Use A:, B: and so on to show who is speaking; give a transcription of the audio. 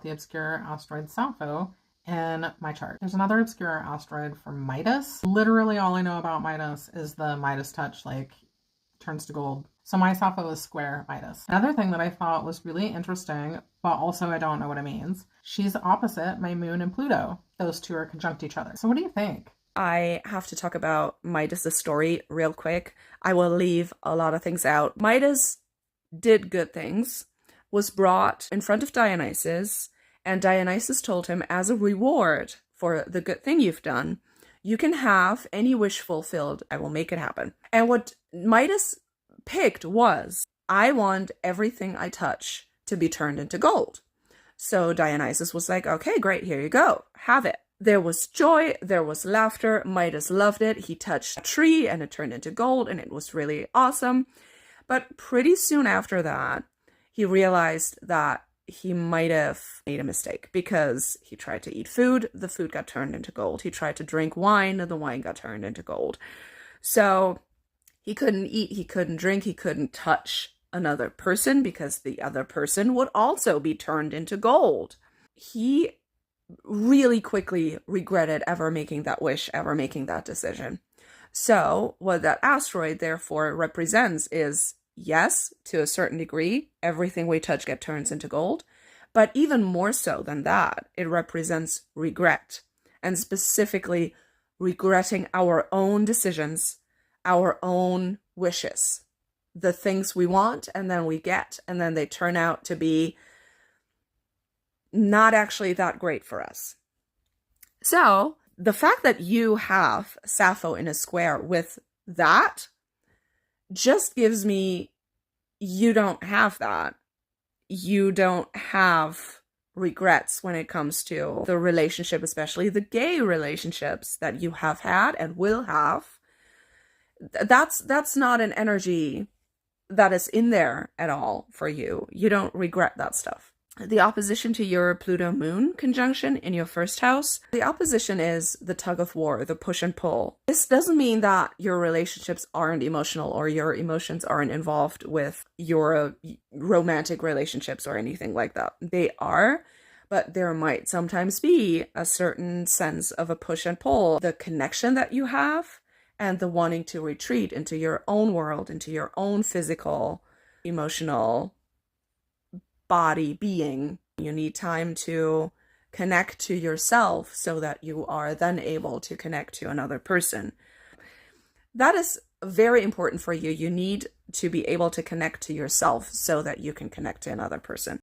A: the obscure asteroid Sappho in my chart. There's another obscure asteroid for Midas. Literally all I know about Midas is the Midas touch, like turns to gold. So my Sappho is square Midas. Another thing that I thought was really interesting, but also I don't know what it means. She's opposite my moon and Pluto. Those two are conjunct each other. So what do you think?
B: I have to talk about Midas' story real quick. I will leave a lot of things out. Midas did good things, was brought in front of Dionysus, and Dionysus told him, as a reward for the good thing you've done, you can have any wish fulfilled. I will make it happen. And what Midas picked was, I want everything I touch to be turned into gold. So Dionysus was like, okay, great, here you go, have it. There was joy, there was laughter, Midas loved it. He touched a tree and it turned into gold and it was really awesome. But pretty soon after that, he realized that he might have made a mistake because he tried to eat food, the food got turned into gold. He tried to drink wine, the wine got turned into gold. So he couldn't eat, he couldn't drink, he couldn't touch another person because the other person would also be turned into gold. He really quickly regretted ever making that wish, ever making that decision. So what that asteroid therefore represents is, yes, to a certain degree, everything we touch turns into gold, but even more so than that, it represents regret, and specifically regretting our own decisions, our own wishes, the things we want and then we get, and then they turn out to be not actually that great for us. So the fact that you have Sappho in a square with that just gives me, you don't have that. You don't have regrets when it comes to the relationship, especially the gay relationships that you have had and will have. That's not an energy that is in there at all for you. You don't regret that stuff. The opposition to your Pluto-Moon conjunction in your first house, the opposition is the tug of war, the push and pull. This doesn't mean that your relationships aren't emotional or your emotions aren't involved with your romantic relationships or anything like that. They are, but there might sometimes be a certain sense of a push and pull. The connection that you have and the wanting to retreat into your own world, into your own physical, emotional body being. You need time to connect to yourself so that you are then able to connect to another person. That is very important for you. You need to be able to connect to yourself so that you can connect to another person.